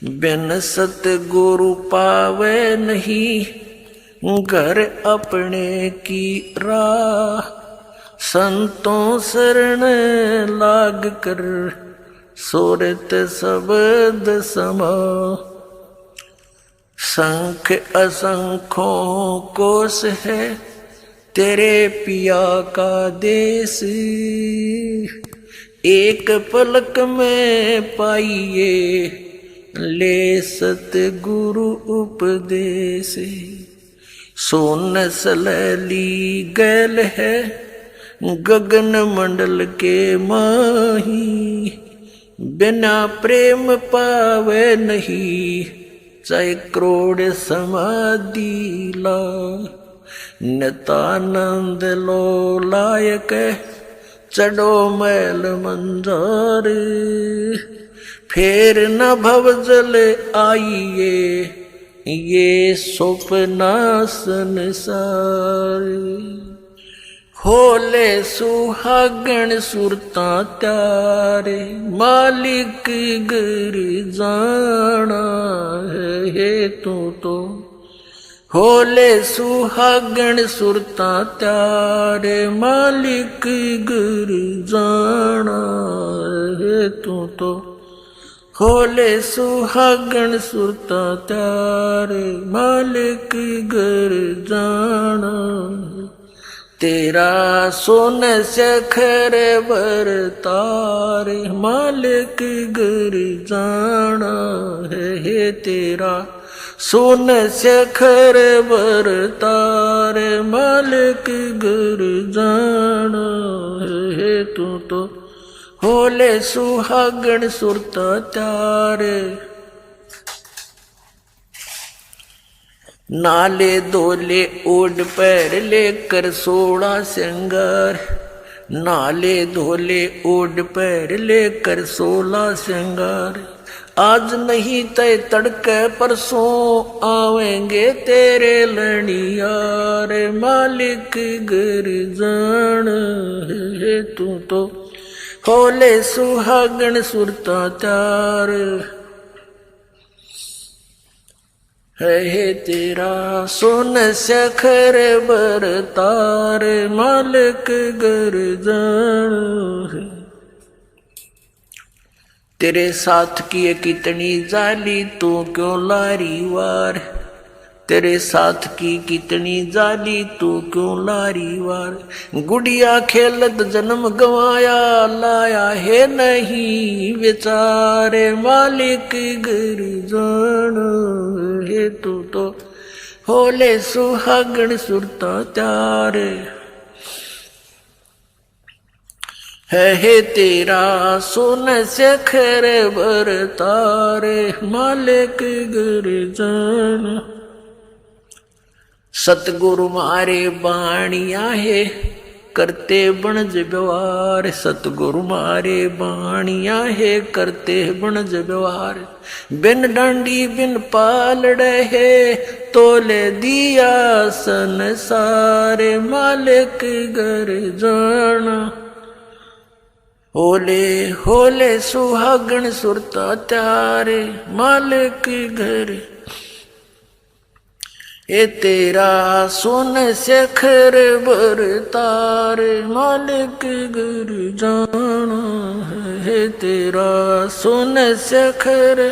बिन सतगुरु पावे नहीं घर अपने की राह। संतों शरण लाग कर सोरत शब्द समा। संख असंख्यों कोस है तेरे पिया का देश। एक पलक में पाइए ले सतगुरु उपदेश। सोन सलैली गैल है गगन मंडल के माही। बिना प्रेम पावे नहीं चाहे करोड़ समाधि ला। नितानंद लो लायक चढ़ो मैल मंजार। फिर न भव जल आइए ये सपना संसार। होले सुहागण सुरता त्यारे मालिक गिर जाना है तू तो। होले सुहागण सुरता त्यारे मालिक गिर जाना है तू तो। होले सुहागण सुरता त्यारे मालिक गिर जाना। तेरा सोन सखर बरतार मालिक गिर जाना है। तेरा सोन सखर बरतार मालिक गिर जाना है तू तो। होले सुहागण सुरता त्यारे नाले धोले ओढ़ पैर लेकर सोड़ा श्रृंगार। नाले धोले ओढ़ पैर लेकर सोला श्रृंगार। आज नहीं तय तड़के परसों आवेंगे तेरे लड़ियार मालिक गिर जान है तू तो। होले सुहागण सुरता त्यार है तेरा सोन सखर बरतार मालिक गिर जान है। तेरे साथ की कितनी जाली तू क्यों लारी वार। तेरे साथ की कितनी जाली तू क्यों लारी वार। गुड़िया खेलत जन्म गवाया लाया है नहीं बेचारे मालिक गिर जान है तू तो। होले सुहागण सुरता त्यारे है तेरा सोन सखर बरतारे मालिक गिर जान। सतगुरु मारे बाणिया है करते बनज व्यवहार। सतगुरु मारे बाणिया है करते बनज व्यवहार। बिन डांडी बिन पालड़े है तोले दिया संसार मालिक गिर जाना। होले होले सुहागण सुरता त्यारे मालिक गिर। ये तेरा सोन सखर बरतार मालिक गिर जाना है। तेरा सोन सखर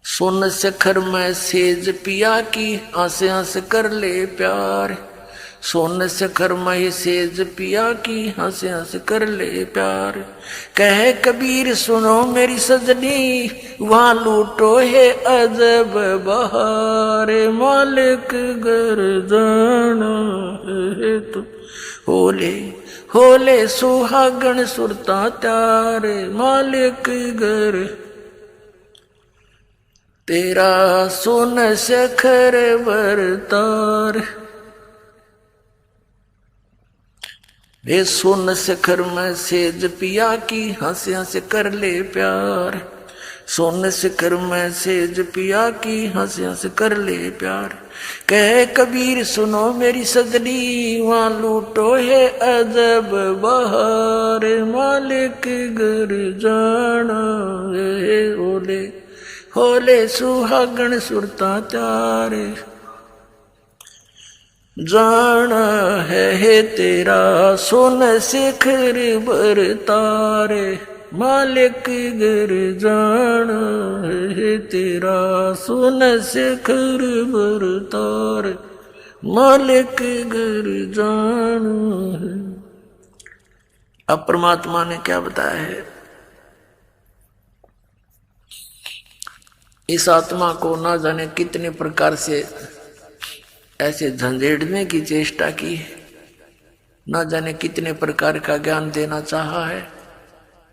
सोन सखर में सेज पिया की आसे हंस कर ले प्यार। सोन सखर में सेज पिया की हंस हंस कर ले प्यार। कह कबीर सुनो मेरी सजनी वहाँ लूटो है अजब बहार मालिक गिर जाना है तू। होले होले सुहागण सुरता त्यारे मालिक गिर। तेरा सोन सखर बरतार ये सोन सखर में सेज पिया की हंस हंस कर ले प्यार। सोन शिखर में सेज पिया की हंस हंस कर ले प्यार। कह कबीर सुनो मेरी सदरी वहां लूटो है अजब बहार। मालिक घर जाना है ओले होले सुहागण सुरता त्यार। जाना है तेरा सोन शिखर बर तारे। मालिक घर जाना है तेरा सोन शिखर बर तारे। मालिक घर जाना है। अब परमात्मा ने क्या बताया है, इस आत्मा को ना जाने कितने प्रकार से ऐसे झंझेड़ने की चेष्टा की है, ना जाने कितने प्रकार का ज्ञान देना चाहा है।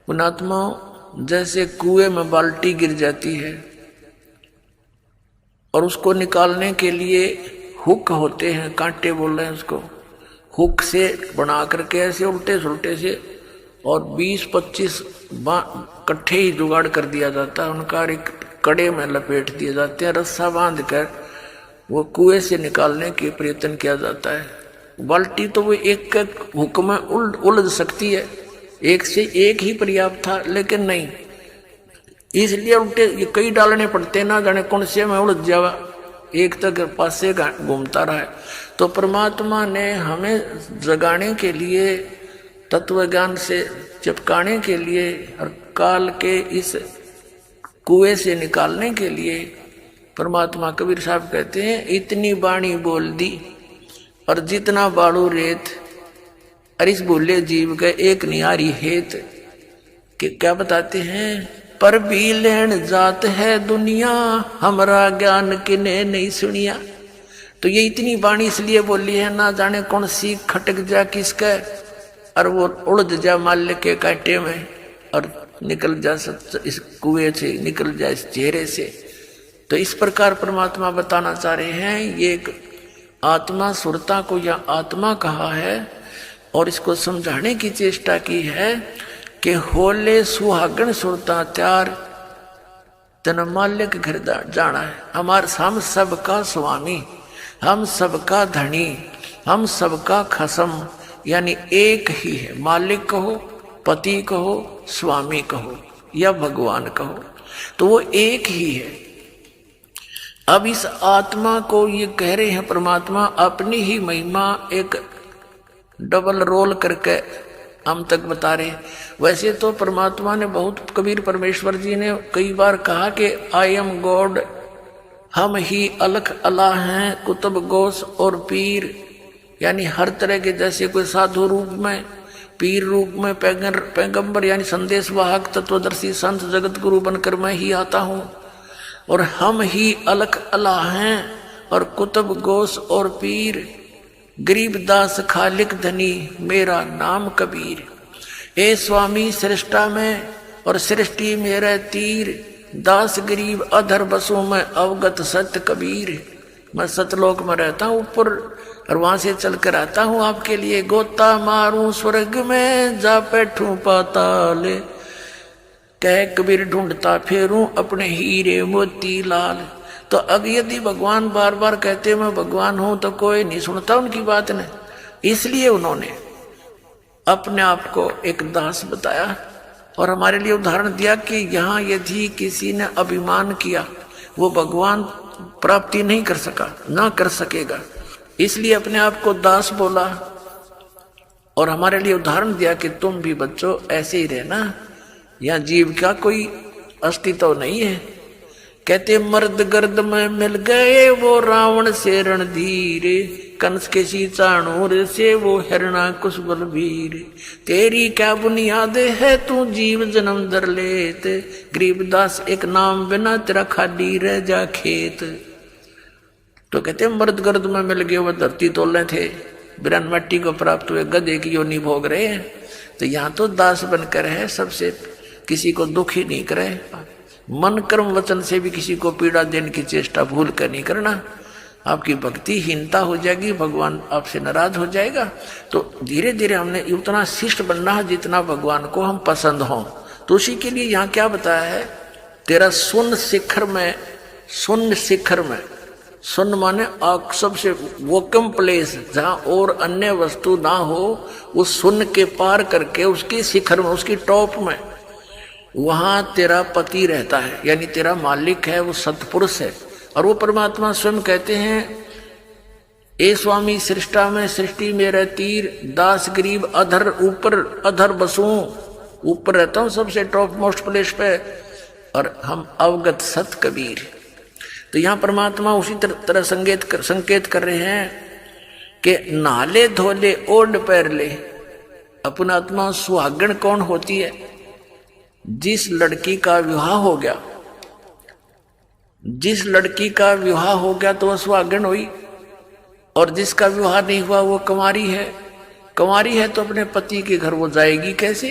उन आत्माओं जैसे कुएं में बाल्टी गिर जाती है और उसको निकालने के लिए हुक होते हैं, कांटे बोल रहे हैं उसको, हुक से बना करके ऐसे उल्टे सुलटे से और 20-25 कट्ठे ही जुगाड़ कर दिया जाता है। उनका एक कड़े में लपेट दिए जाते हैं, रस्सा बांध कर वो कुएं से निकालने के प्रयत्न किया जाता है। बाल्टी तो वो एक हुक में उलझ सकती है, एक से एक ही पर्याप्त था, लेकिन नहीं, इसलिए उल्टे ये कई डालने पड़ते ना जाने कौन से में उलझ जावा, एक तक पासे घूमता रहा है। तो परमात्मा ने हमें जगाने के लिए, तत्व ज्ञान से चिपकाने के लिए और काल के इस कुएं से निकालने के लिए, परमात्मा कबीर साहब कहते हैं इतनी बाणी बोल दी और जितना बाड़ू रेत, अरिस बोले जीव का एक निहारी हेत। कि क्या बताते हैं, पर भी लेन जात है दुनिया हमारा ज्ञान किने नहीं सुनिया। तो ये इतनी बाणी इसलिए बोली है, ना जाने कौन सी खटक जा किसका और वो उलझ जा माल्य के कांटे में और निकल जा इस कुएं से, निकल जा इस चेहरे से। तो इस प्रकार परमात्मा बताना चाह रहे हैं, ये एक आत्मा सुरता को या आत्मा कहा है और इसको समझाने की चेष्टा की है कि होले सुहागण सुरता त्यार तन माल्य के घर जाना है। हम सबका स्वामी, हम सबका धनी, हम सबका खसम, यानी एक ही है। मालिक कहो, पति कहो, स्वामी कहो या भगवान कहो, तो वो एक ही है। अब इस आत्मा को ये कह रहे हैं परमात्मा अपनी ही महिमा एक डबल रोल करके हम तक बता रहे हैं। वैसे तो परमात्मा ने बहुत, कबीर परमेश्वर जी ने कई बार कहा कि आई एम गॉड, हम ही अलख अल्लाह हैं, कुतुब गौस और पीर, यानी हर तरह के, जैसे कोई साधु रूप में, पीर रूप में, पैगंबर यानी संदेश वाहक, तत्वदर्शी संत जगत गुरु बनकर मैं ही आता हूँ। और हम ही अलख अल्लाह हैं और कुतुब गौस और पीर, गरीबदास खालिक धनी मेरा नाम कबीर। ए स्वामी सृष्टा में और सृष्टि मेरा तीर, दास गरीब अधर बसों में अवगत सत्य कबीर। मैं सतलोक में रहता हूँ ऊपर और वहां से चल कर आता हूँ आपके लिए, गोता मारूं स्वर्ग में जा बैठूं पाताल। कह कबीर ढूंढता फेरूं अपने हीरे मोती लाल। तो अब यदि भगवान बार बार कहते मैं भगवान हूं तो कोई नहीं सुनता उनकी बात ने, इसलिए उन्होंने अपने आप को एक दास बताया और हमारे लिए उदाहरण दिया कि यहाँ यदि किसी ने अभिमान किया वो भगवान प्राप्ति नहीं कर सका, ना कर सकेगा, इसलिए अपने आप को दास बोला और हमारे लिए उदाहरण दिया कि तुम भी बच्चों ऐसे ही रहना, यहाँ जीव का कोई अस्तित्व नहीं है। कहते मर्द गर्द में मिल गए वो रावण से रणधीर, कंस के सी चाणूर से वो हिरणा कुश बलबीर। तेरी क्या बुनियाद है तू जीव जन्म धर लेत, गरीबदास एक नाम बिना तेरा खाली रह जा खेत। तो कहते मर्द गर्द में मिल गए वो धरती तोले थे, बिरन मट्टी को प्राप्त हुए गधे की योनि भोग रहे हैं। तो यहाँ तो दास बनकर है, सबसे किसी को दुखी नहीं करे, मन कर्म वचन से भी किसी को पीड़ा देने की चेष्टा भूल कर नहीं करना। आपकी भक्ति हीनता हो जाएगी, भगवान आपसे नाराज हो जाएगा। तो धीरे धीरे हमने उतना शिष्ट बनना है जितना भगवान को हम पसंद हों। तो उसी के लिए यहाँ क्या बताया है तेरा शून्य शिखर में, शून्य शिखर में, शून्य माने सबसे वोकम प्लेस जहां और अन्य वस्तु ना हो, उस शून्य के पार करके उसकी शिखर में, उसकी टॉप में, वहां तेरा पति रहता है, यानी तेरा मालिक है, वो सत्पुरुष है। और वो परमात्मा स्वयं कहते हैं, ए स्वामी सृष्टा में सृष्टि मेरा तीर, दास गरीब अधर ऊपर अधर बसूं, ऊपर रहता हूं सबसे टॉप मोस्ट प्लेस पे, और हम अवगत सत कबीर। तो यहाँ परमात्मा उसी तरह संकेत कर रहे हैं कि नाले धोले ओढ़ पैर ले। अपना आत्मा सुहागण कौन होती है? जिस लड़की का विवाह हो गया, जिस लड़की का विवाह हो गया तो वह सुहागण हुई, और जिसका विवाह नहीं हुआ वो कुंवारी है। कुंवारी है तो अपने पति के घर वो जाएगी कैसे?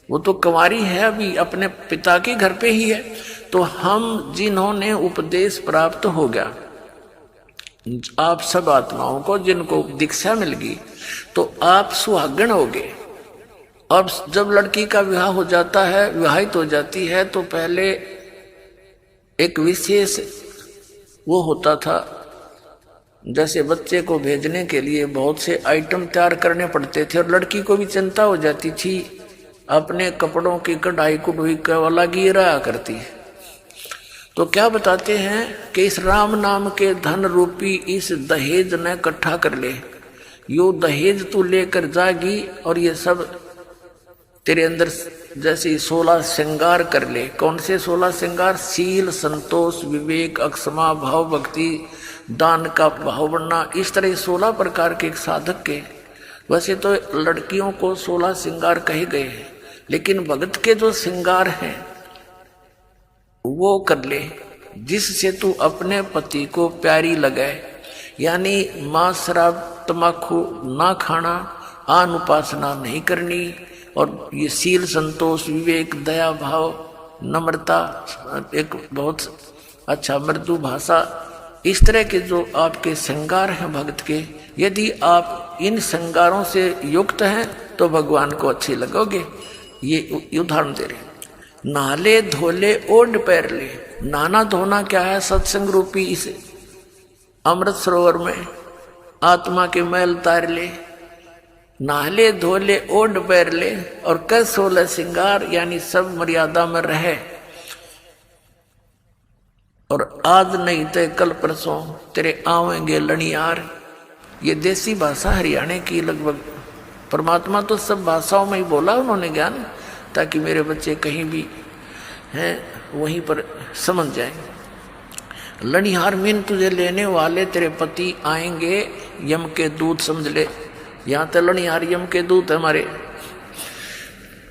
वो तो कुंवारी है, अभी अपने पिता के घर पे ही है। तो हम जिन्होंने उपदेश प्राप्त हो गया, आप सब आत्माओं को जिनको दीक्षा मिल गई, तो आप सुहागण हो गए। अब जब लड़की का विवाह हो जाता है, विवाहित हो जाती है, तो पहले एक विशेष वो होता था, जैसे बच्चे को भेजने के लिए बहुत से आइटम तैयार करने पड़ते थे, और लड़की को भी चिंता हो जाती थी, अपने कपड़ों की कढ़ाई कुढ़ाई का वाला गिरा करती है। तो क्या बताते हैं कि इस राम नाम के धन रूपी इस दहेज ने इकट्ठा कर ले, यो दहेज तू लेकर जागी, और ये सब तेरे अंदर जैसे 16 श्रृंगार कर ले। कौन से 16 श्रृंगार? शील, संतोष, विवेक, अक्षमा, भाव, भक्ति, दान का भाव बनना, इस तरह 16 प्रकार के एक साधक के। वैसे तो लड़कियों को 16 श्रृंगार कहे गए हैं, लेकिन भगत के जो श्रृंगार हैं वो कर ले, जिससे तू अपने पति को प्यारी लगे। यानी मांस, शराब, तम्बाकू ना खाना, आन उपासना नहीं करनी, और ये शील, संतोष, विवेक, दया भाव, नम्रता, एक बहुत अच्छा मृदु भाषा, इस तरह के जो आपके श्रृंगार हैं भक्त के, यदि आप इन श्रृंगारों से युक्त हैं तो भगवान को अच्छे लगोगे। ये उदाहरण दे रहे। नाले धोले ओढ़ पैर ले। नाना धोना क्या है? सत्संग रूपी इस अमृत सरोवर में आत्मा के मैल तार ले। नाले धोले ओढ़ पैर ले, और कर 16 श्रृंगार, यानी सब मर्यादा में रहे। और आज नहीं तो कल परसों तेरे आवेंगे लनियार। ये देसी भाषा हरियाणा की लगभग। परमात्मा तो सब भाषाओं में ही बोला उन्होंने ज्ञान, ताकि मेरे बच्चे कहीं भी हैं वहीं पर समझ जाएं। लनिहार मीन तुझे लेने वाले तेरे पति आएंगे, यम के दूत समझ ले। यहाँ तो लनिहार यम के दूत है हमारे।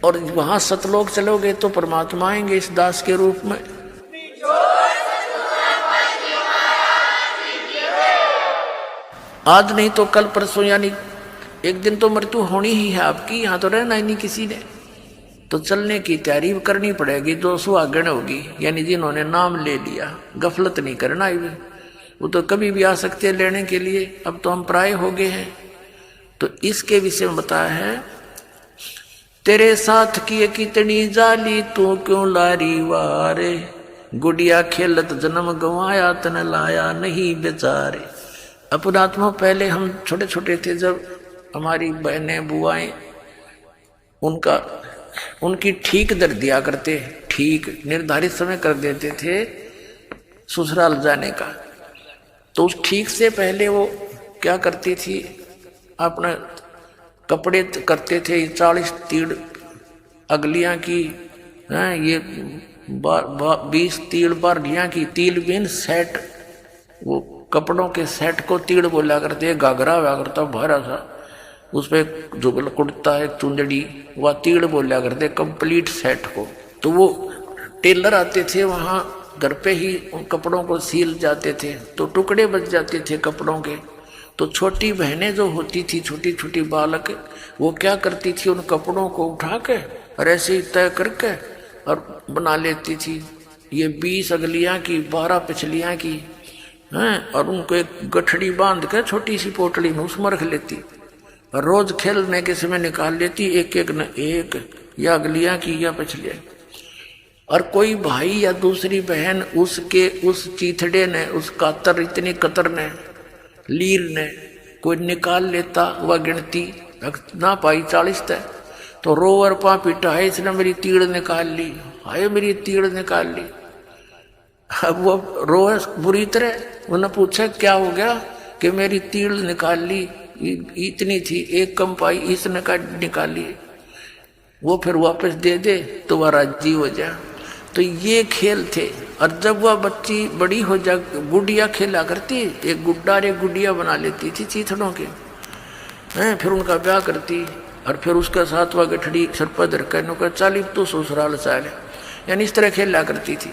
और वहां सतलोक चलोगे तो परमात्मा आएंगे इस दास के रूप में। आज नहीं तो कल परसों, यानी एक दिन तो मृत्यु होनी ही है आपकी, यहाँ तो रहना ही नहीं किसी ने। तो चलने की तैयारी करनी पड़ेगी। जो सुहागण होगी, यानी जिन्होंने नाम ले लिया, गफलत नहीं करना। वो तो कभी भी आ सकते हैं लेने के लिए, अब तो हम प्राय हो गए हैं। तो इसके विषय में बताया है, तेरे साथ की कितनी जाली तू क्यों लारी वारे, गुड़िया खेलत जन्म गंवाया तन लाया नहीं बेचारे। अपना आत्मा पहले हम छोटे छोटे थे, जब हमारी बहनें बुआएं उनकी ठीक दर दिया करते, ठीक निर्धारित समय कर देते थे ससुराल जाने का। तो उस ठीक से पहले वो क्या करती थी, अपना कपड़े करते थे 40 तीड़ अगलियां की, ये 20 तीड़ बारलियां की। तील बिन सेट, वो कपड़ों के सेट को तीड़ बोला करते। घाघरा हुआ करता भरा सा, उस पर जुगल कुर्ता है, चुंदड़ी, वह तीड़ बोला करते कंप्लीट सेट को। तो वो टेलर आते थे वहाँ घर पे ही उन कपड़ों को सील जाते थे, तो टुकड़े बच जाते थे कपड़ों के। तो छोटी बहनें जो होती थी, छोटी छोटी बालक, वो क्या करती थी, उन कपड़ों को उठा के और ऐसे ही तय करके और बना लेती थी। ये 20 अगलियाँ की, 12 पिछलियाँ की हैं, और उनको एक गठड़ी बांध के छोटी सी पोटली में उसमें रख लेती, और रोज खेलने के समय निकाल लेती, एक एक न एक, या अगलियाँ की या पिछलियाँ। और कोई भाई या दूसरी बहन उसके उस चीथड़े ने, उस कातर इतनी कतर ने, लीर ने कोई निकाल लेता, वह गिनती ना पाई 40 तय, तो रोवर पा पिटा है इसने मेरी तीड़ निकाल ली, हाय मेरी तीड़ निकाल ली। अब वो रोए बुरी तरह, उन्हें पूछा क्या हो गया, कि मेरी तीड़ निकाल ली, इतनी थी एक कम पाई, इसने का निकाली, वो फिर वापस दे दे तो वह राजी हो जा। तो ये खेल थे। और जब वह बच्ची बड़ी हो जा, गुड़िया खेला करती, एक गुड्डा और एक गुड़िया बना लेती थी चीथड़ों के हैं, फिर उनका ब्याह करती, और फिर उसका साथ वह गठड़ी सरपद रखा चाली तो ससुराल चाल, यानी इस तरह खेला करती थी।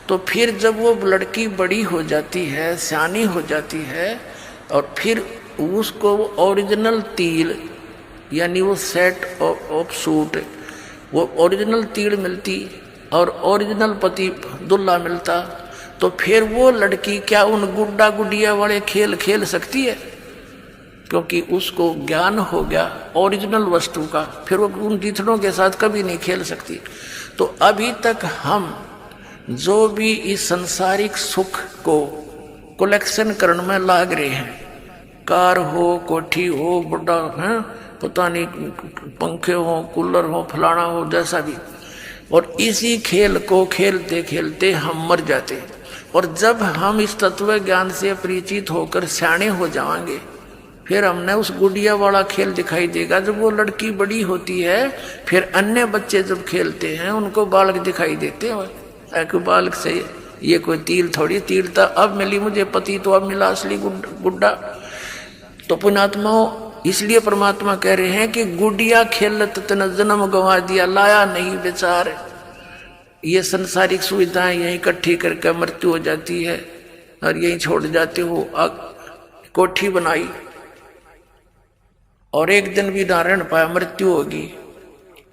तो फिर जब वो लड़की बड़ी हो जाती है, सियानी हो जाती है, और फिर उसको ओरिजिनल तिल यानी वो सेट ऑफ सूट, वो ओरिजिनल तीड़ मिलती और ओरिजिनल पति दुल्हा मिलता, तो फिर वो लड़की क्या उन गुड्डा गुडिया वाले खेल खेल सकती है? क्योंकि उसको ज्ञान हो गया ओरिजिनल वस्तु का, फिर वो उन जीथड़ों के साथ कभी नहीं खेल सकती। तो अभी तक हम जो भी इस संसारिक सुख को कलेक्शन करने में लाग रहे हैं, कार हो, कोठी हो, बड़ा है, पता नहीं पंखे हो, कूलर हो, फलाना हो, जैसा भी, और इसी खेल को खेलते खेलते हम मर जाते। और जब हम इस तत्व ज्ञान से परिचित होकर सियाने हो जाएंगे, फिर हमने उस गुड़िया वाला खेल दिखाई देगा। जब वो लड़की बड़ी होती है, फिर अन्य बच्चे जब खेलते हैं उनको बालक दिखाई देते हैं। बालक से ये कोई तीर थोड़ी, तीर था अब मिली मुझे पति, तो अब मिला असली गुड्डा। तो पुण्यात्माओं, इसलिए परमात्मा कह रहे हैं कि गुडिया खेलत तन जन्म गंवा दिया, लाया नहीं बेचार। ये संसारिक सुविधाएं यहीं इकट्ठी करके मृत्यु हो जाती है और यहीं छोड़ जाते हो। कोठी बनाई और एक दिन भी ना रह पाया, मृत्यु होगी।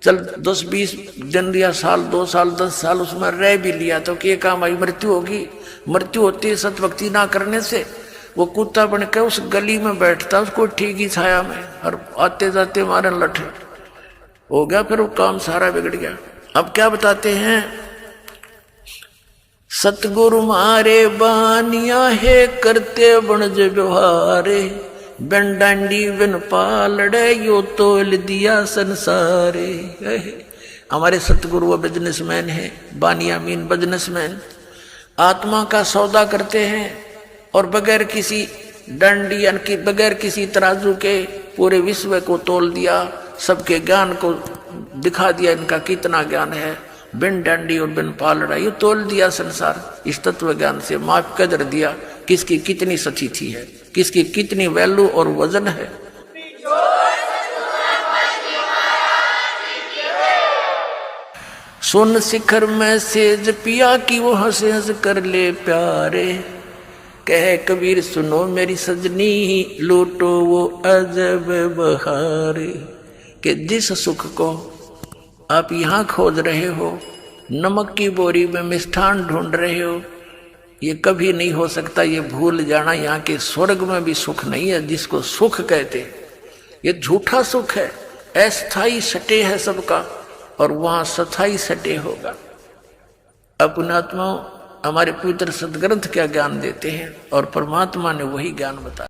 चल 10-20 दिन या साल, 2 साल, 10 साल उसमें रह भी लिया तो क्या काम आई, मृत्यु होगी। मृत्यु होती है सतभक्ति ना करने से। वो कुत्ता बन के उस गली में बैठता, उसको ठीक ही छाया में, और आते जाते मारे लठ हो गया, फिर वो काम सारा बिगड़ गया। अब क्या बताते हैं, सतगुरु मारे बानिया है करते बनज व्यवहारे, बिन डांडी बिन पालड़े यो तोल दिया संसारे। हमारे सतगुरु वो बिजनेसमैन है, बानिया मीन बिजनेसमैन, आत्मा का सौदा करते हैं और बगैर किसी डंडी यानी कि बगैर किसी तराजू के पूरे विश्व को तोल दिया, सबके ज्ञान को दिखा दिया इनका कितना ज्ञान है। बिन डंडी और बिन पालड़ा ये तोल दिया संसार। इस तत्व ज्ञान से माप कदर दिया किसकी कितनी सतीथी है, किसकी कितनी वैल्यू और वजन है। सुन शिखर में सेज पिया की वो हंस हंस कर ले प्यारे, कह कबीर सुनो मेरी सजनी लूटो वो अजब बहारे। कि जिस सुख को आप यहाँ खोज रहे हो, नमक की बोरी में मिष्ठान ढूंढ रहे हो, ये कभी नहीं हो सकता। ये भूल जाना यहाँ के स्वर्ग में भी सुख नहीं है जिसको सुख कहते। ये झूठा सुख है, अस्थाई सटे है सबका, और वहां सथाई सटे होगा। अपनात्मा हमारे पवित्र सदग्रंथ क्या ज्ञान देते हैं, और परमात्मा ने वही ज्ञान बताया।